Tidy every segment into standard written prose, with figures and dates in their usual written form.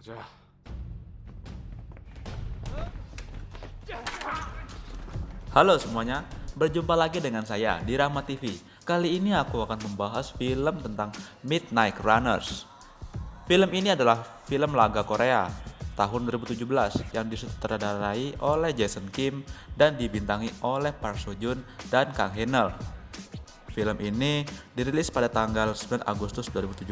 가자. Halo semuanya, berjumpa lagi dengan saya di Rama TV. Kali ini aku akan membahas film tentang Midnight Runners. Film ini adalah film laga Korea tahun 2017 yang disutradarai oleh Jason Kim dan dibintangi oleh Park Seo Joon dan Kang Hae-nul. Film ini dirilis pada tanggal 9 Agustus 2017,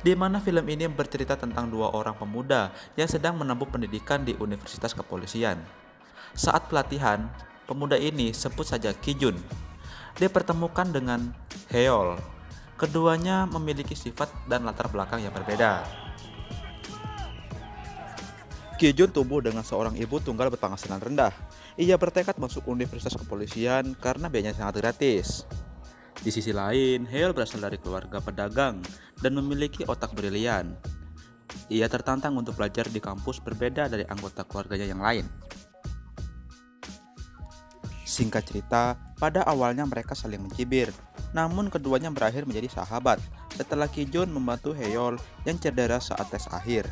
di mana film ini bercerita tentang dua orang pemuda yang sedang menempuh pendidikan di Universitas Kepolisian. Saat pelatihan, pemuda ini, sebut saja Ki-jun, dipertemukan dengan Hae-yeol. Keduanya memiliki sifat dan latar belakang yang berbeda. Ki-jun tumbuh dengan seorang ibu tunggal berpenghasilan rendah. Ia bertekad masuk Universitas Kepolisian karena biayanya sangat gratis. Di sisi lain, Hae-yeol berasal dari keluarga pedagang dan memiliki otak brilian. Ia tertantang untuk belajar di kampus berbeda dari anggota keluarganya yang lain. Singkat cerita, pada awalnya mereka saling mencibir, namun keduanya berakhir menjadi sahabat setelah Ki-jun membantu Hae-yeol yang cedera saat tes akhir.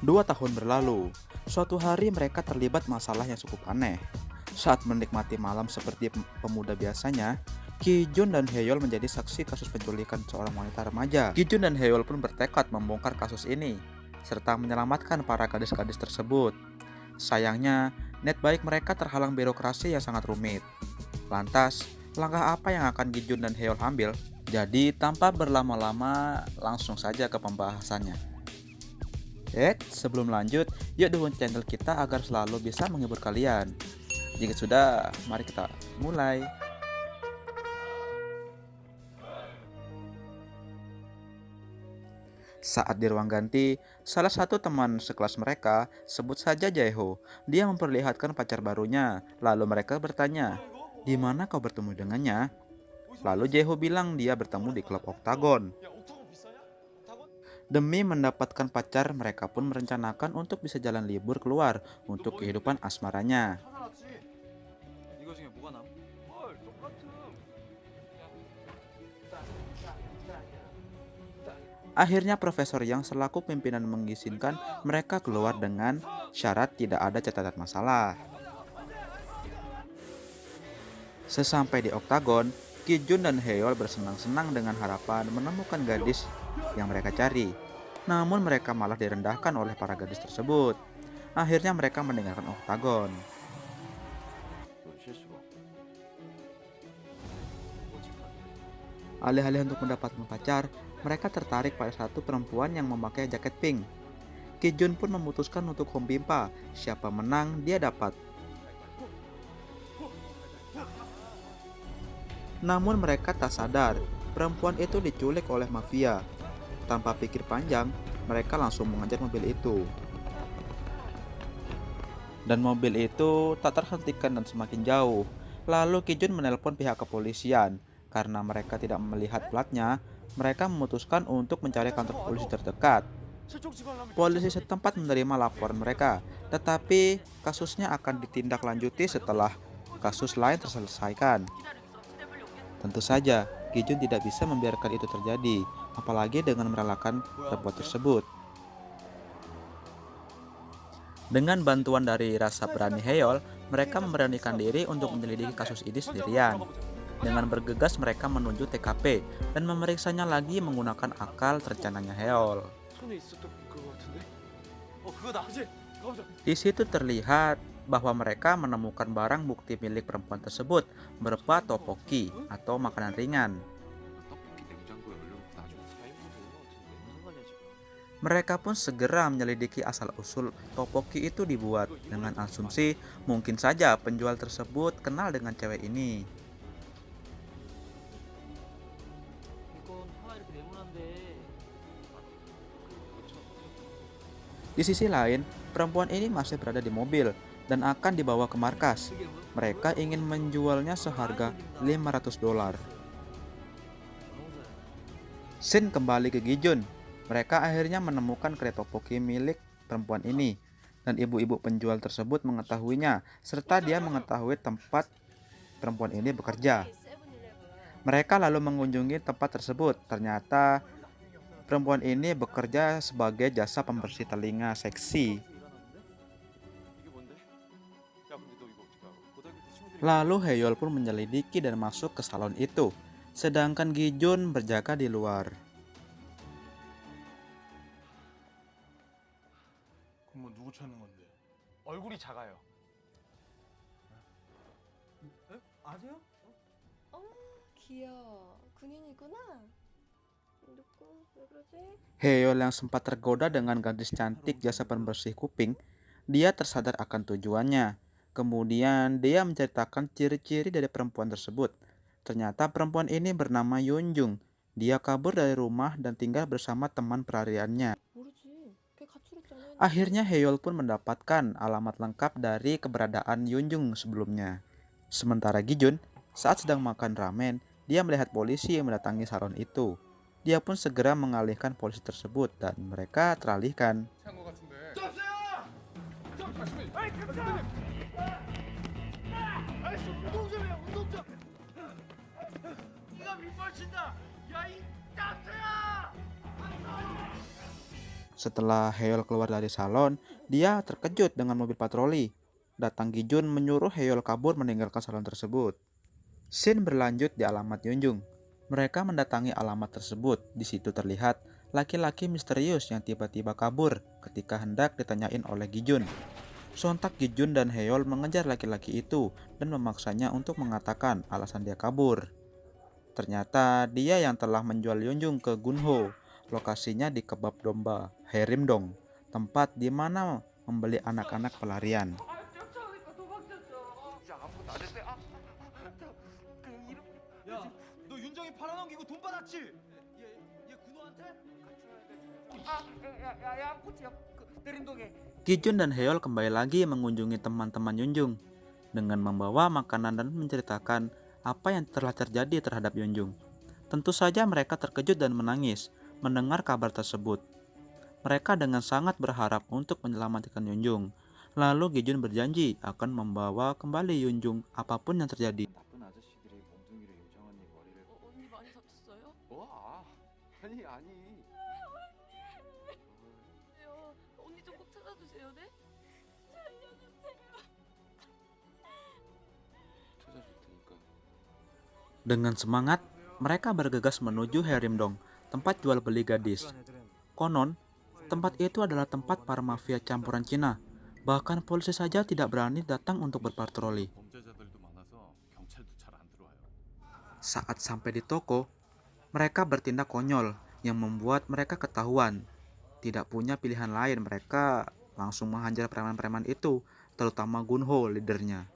Dua tahun berlalu, suatu hari mereka terlibat masalah yang cukup aneh. Saat menikmati malam seperti pemuda biasanya, Ki-jun dan Hae-yeol menjadi saksi kasus penculikan seorang wanita remaja. Ki-jun dan Hae-yeol pun bertekad membongkar kasus ini serta menyelamatkan para gadis-gadis tersebut. Sayangnya, niat baik mereka terhalang birokrasi yang sangat rumit. Lantas, langkah apa yang akan Ki-jun dan Hae-yeol ambil? Jadi, tanpa berlama-lama, langsung saja ke pembahasannya. Sebelum lanjut, yuk dukung channel kita agar selalu bisa menghibur kalian. Jika sudah, mari kita mulai. Saat di ruang ganti, salah satu teman sekelas mereka, sebut saja Jae-ho, dia memperlihatkan pacar barunya. Lalu mereka bertanya, "Di mana kau bertemu dengannya?" Lalu Jae-ho bilang dia bertemu di klub Oktagon. Demi mendapatkan pacar, mereka pun merencanakan untuk bisa jalan libur keluar untuk kehidupan asmaranya. Akhirnya Profesor Yang selaku pimpinan mengizinkan mereka keluar dengan syarat tidak ada catatan masalah. Sesampai di Oktagon, Ki-jun dan Hae-yeol bersenang-senang dengan harapan menemukan gadis yang mereka cari. Namun mereka malah direndahkan oleh para gadis tersebut. Akhirnya mereka meninggalkan Oktagon. Alih-alih untuk mendapatkan pacar, mereka tertarik pada satu perempuan yang memakai jaket pink. Ki-jun pun memutuskan untuk home bimpa. Siapa menang, dia dapat. Namun mereka tak sadar, perempuan itu diculik oleh mafia. Tanpa pikir panjang, mereka langsung mengejar mobil itu. Dan mobil itu tak terhentikan dan semakin jauh. Lalu Ki-jun menelpon pihak kepolisian. Karena mereka tidak melihat platnya, mereka memutuskan untuk mencari kantor polisi terdekat. Polisi setempat menerima laporan mereka, tetapi kasusnya akan ditindaklanjuti setelah kasus lain terselesaikan. Tentu saja, Ki-jun tidak bisa membiarkan itu terjadi, apalagi dengan merelakan perempuan tersebut. Dengan bantuan dari rasa berani Hae-yeol, mereka memberanikan diri untuk menyelidiki kasus ini sendirian. Dengan bergegas mereka menuju TKP dan memeriksanya lagi menggunakan akal rencananya Hae-yeol. Di situ terlihat bahwa mereka menemukan barang bukti milik perempuan tersebut berupa tteokbokki atau makanan ringan. Mereka pun segera menyelidiki asal-usul tteokbokki itu dibuat dengan asumsi mungkin saja penjual tersebut kenal dengan cewek ini. Di sisi lain, perempuan ini masih berada di mobil dan akan dibawa ke markas. Mereka ingin menjualnya seharga $500. Shin kembali ke Ki-jun. Mereka akhirnya menemukan kereta tteokbokki milik perempuan ini. dan ibu-ibu penjual tersebut mengetahuinya, serta dia mengetahui tempat perempuan ini bekerja. Mereka lalu mengunjungi tempat tersebut. Ternyata perempuan ini bekerja sebagai jasa pembersih telinga seksi. Lalu Heyol pun menyelidiki dan masuk ke salon itu, sedangkan Gi-jun berjaga di luar. 그럼 누구 찾는 건데? 얼굴이 작아요. 아세요? 어머 귀여워. 군인이구나. 누구 왜 그러지? Heyol yang sempat tergoda dengan gadis cantik jasa pembersih kuping, dia tersadar akan tujuannya. Kemudian dia menceritakan ciri-ciri dari perempuan tersebut. Ternyata perempuan ini bernama Yunjung. Dia kabur dari rumah dan tinggal bersama teman pelariannya. 모르지. 걔 가출했잖아. Akhirnya Heyol pun mendapatkan alamat lengkap dari keberadaan Yunjung sebelumnya. Sementara Gi-jun, saat sedang makan ramen, dia melihat polisi yang mendatangi salon itu. Dia pun segera mengalihkan polisi tersebut dan mereka teralihkan. 찾은 것 같은데. Setelah Heyol keluar dari salon, dia terkejut dengan mobil patroli. Datang Gi-jun menyuruh Heyol kabur meninggalkan salon tersebut. Scene berlanjut di alamat Yunjung. Mereka mendatangi alamat tersebut. Di situ terlihat laki-laki misterius yang tiba-tiba kabur ketika hendak ditanyain oleh Gi-jun. Sontak Gi-jun dan Heyol mengejar laki-laki itu dan memaksanya untuk mengatakan alasan dia kabur. Ternyata dia yang telah menjual Yunjung ke Gunho. Lokasinya di kebab domba Herimdong, tempat di mana membeli anak-anak pelarian. 야, 너 윤정이 팔아넘기고 돈 받았지? 얘 군호한테? Gi-jun dan Heyol kembali lagi mengunjungi teman-teman Yunjung dengan membawa makanan dan menceritakan apa yang telah terjadi terhadap Yunjung. Tentu saja mereka terkejut dan menangis mendengar kabar tersebut. Mereka dengan sangat berharap untuk menyelamatkan Yunjung. Lalu Gi-jun berjanji akan membawa kembali Yunjung apapun yang terjadi. 나쁜 아저씨들이 몽둥이로 요정 언니 머리를 언니 많이 다쳤어요? 아니 언니 좀 꼭 찾아주세요, 네? 찾아줄 테니까 Dengan semangat, mereka bergegas menuju Herimdong, tempat jual beli gadis. Konon, tempat itu adalah tempat para mafia campuran Cina. Bahkan polisi saja tidak berani datang untuk berpatroli. 범죄자들도 많아서 경찰도 잘 안 들어와요. Saat sampai di toko, mereka bertindak konyol yang membuat mereka ketahuan. Tidak punya pilihan lain, mereka langsung menghajar preman-preman itu, terutama Gunho, leadernya.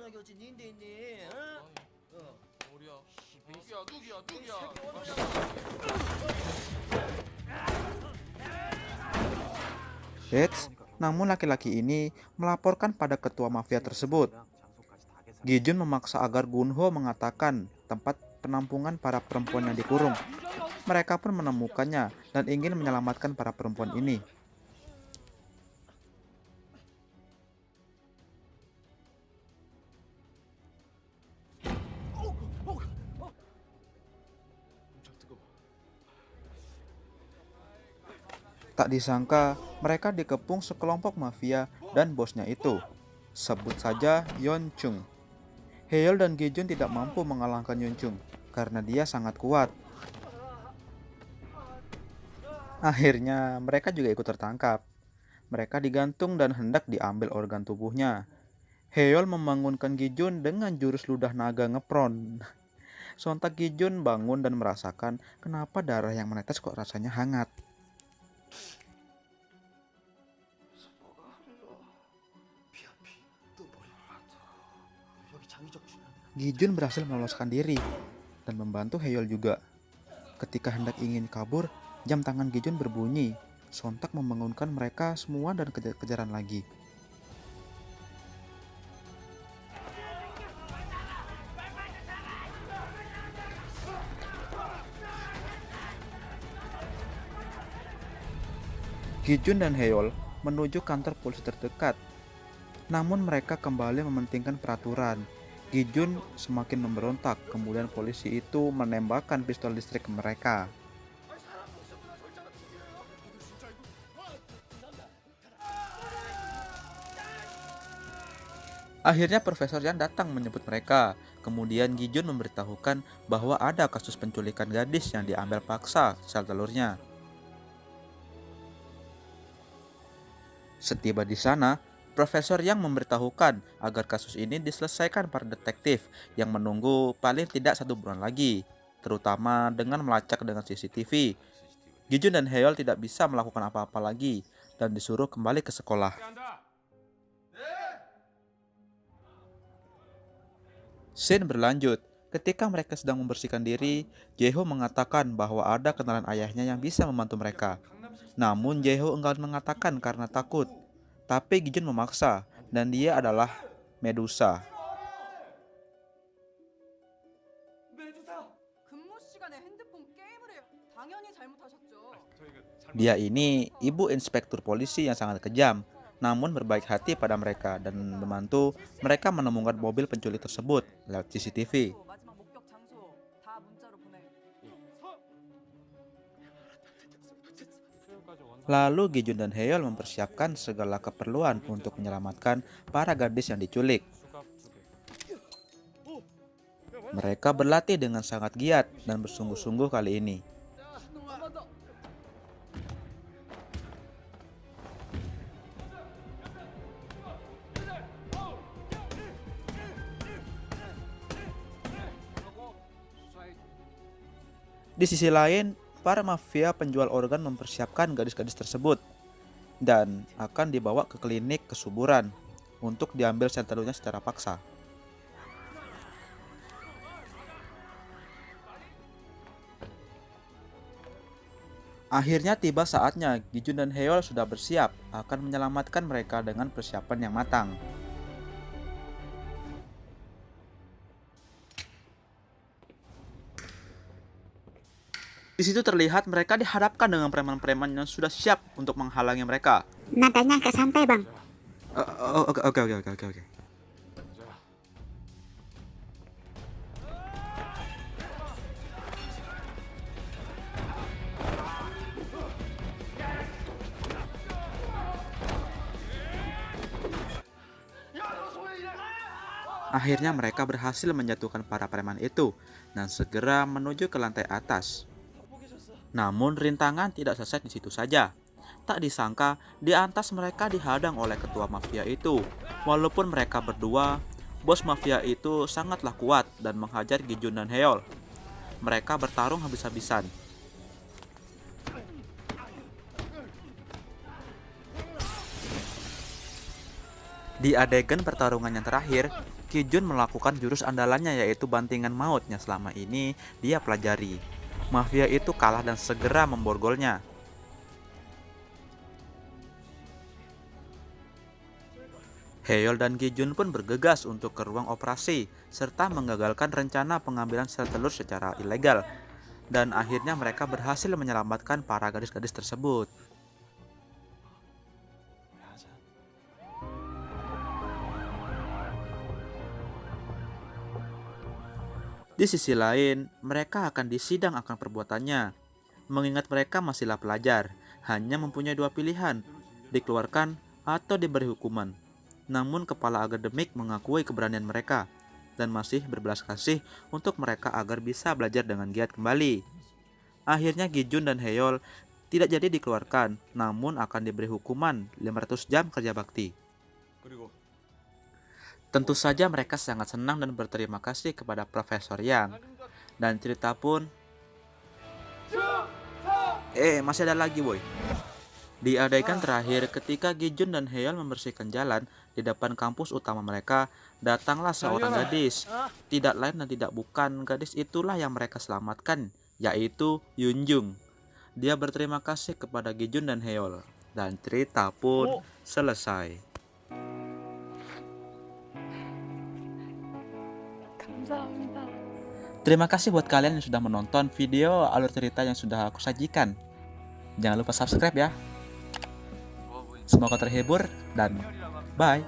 전화기 어찌 니인데 있니? 머리야. 누구야? Eits, namun laki-laki ini melaporkan pada ketua mafia tersebut. Gi-jun memaksa agar Gunho mengatakan tempat penampungan para perempuan yang dikurung. Mereka pun menemukannya dan ingin menyelamatkan para perempuan ini. Tak disangka, mereka dikepung sekelompok mafia dan bosnya itu. Sebut saja Yeon Chung. Heyol dan Gi-jun tidak mampu mengalahkan Yeon Chung karena dia sangat kuat. Akhirnya, mereka juga ikut tertangkap. Mereka digantung dan hendak diambil organ tubuhnya. Heyol membangunkan Gi-jun dengan jurus ludah naga ngepron. Sontak Gi-jun bangun dan merasakan kenapa darah yang menetes kok rasanya hangat. 여기 장기적 출혈. Gi-jun berhasil meloloskan diri dan membantu Heyol juga. Ketika hendak ingin kabur, jam tangan Gi-jun berbunyi. Sontak membangunkan mereka semua dan kejar-kejaran lagi. Gi-jun dan Haeyeol menuju kantor polisi terdekat. Namun mereka kembali mementingkan peraturan. Gi-jun semakin memberontak, kemudian polisi itu menembakkan pistol listrik ke mereka. Akhirnya Profesor Yan datang menjemput mereka. Kemudian Gi-jun memberitahukan bahwa ada kasus penculikan gadis yang diambil paksa sel telurnya. Setiba di sana, Profesor Yang memberitahukan agar kasus ini diselesaikan para detektif yang menunggu paling tidak 1 bulan lagi, terutama dengan melacak dengan CCTV. Gi-jun dan Haeyeol tidak bisa melakukan apa-apa lagi dan disuruh kembali ke sekolah. Scene berlanjut. Ketika mereka sedang membersihkan diri, Jae-ho mengatakan bahwa ada kenalan ayahnya yang bisa membantu mereka. Namun Jae-ho enggan mengatakan karena takut. Tapi Gi-jun memaksa, dan dia adalah Medusa. Dia ini ibu inspektur polisi yang sangat kejam, namun berbaik hati pada mereka dan membantu mereka menemukan mobil penculik tersebut lewat CCTV. Lalu Gi-jun dan Haeyeol mempersiapkan segala keperluan untuk menyelamatkan para gadis yang diculik. Mereka berlatih dengan sangat giat dan bersungguh-sungguh kali ini. Di sisi lain, para mafia penjual organ mempersiapkan gadis-gadis tersebut dan akan dibawa ke klinik kesuburan untuk diambil sel telurnya secara paksa. Akhirnya tiba saatnya Gi-jun dan Haeyeol sudah bersiap akan menyelamatkan mereka dengan persiapan yang matang. Di situ terlihat mereka dihadapkan dengan preman-preman yang sudah siap untuk menghalangi mereka. Nadanya agak santai, Bang. Oke. Akhirnya mereka berhasil menjatuhkan para preman itu dan segera menuju ke lantai atas. Namun rintangan tidak selesai di situ saja. Tak disangka di atas mereka dihadang oleh ketua mafia itu. Walaupun mereka berdua, bos mafia itu sangatlah kuat dan menghajar Gi-jun dan Haeyeol. Mereka bertarung habis-habisan. Di adegan pertarungan yang terakhir, Gi-jun melakukan jurus andalannya yaitu bantingan maut yang selama ini dia pelajari. Mafia itu kalah dan segera memborgolnya. Haeyeol dan Gi-jun pun bergegas untuk ke ruang operasi serta menggagalkan rencana pengambilan sel telur secara ilegal. Dan akhirnya mereka berhasil menyelamatkan para gadis-gadis tersebut. Di sisi lain, mereka akan disidang akan perbuatannya. Mengingat mereka masihlah pelajar, hanya mempunyai 2 pilihan, dikeluarkan atau diberi hukuman. Namun kepala akademik mengakui keberanian mereka dan masih berbelas kasih untuk mereka agar bisa belajar dengan giat kembali. Akhirnya Gi-jun dan Haeyeol tidak jadi dikeluarkan, namun akan diberi hukuman 500 jam kerja bakti. Tentu saja mereka sangat senang dan berterima kasih kepada Profesor Yang. Dan cerita pun... masih ada lagi boy. Di adegan terakhir ketika Gi-jun dan Haeyeol membersihkan jalan di depan kampus utama mereka, datanglah seorang gadis. Tidak lain dan tidak bukan gadis itulah yang mereka selamatkan, yaitu Yunjung. Dia berterima kasih kepada Gi-jun dan Haeyeol. Dan cerita pun selesai. 감사합니다. Terima kasih buat kalian yang sudah menonton video alur cerita yang sudah aku sajikan. Jangan lupa subscribe ya. Semoga terhibur dan bye.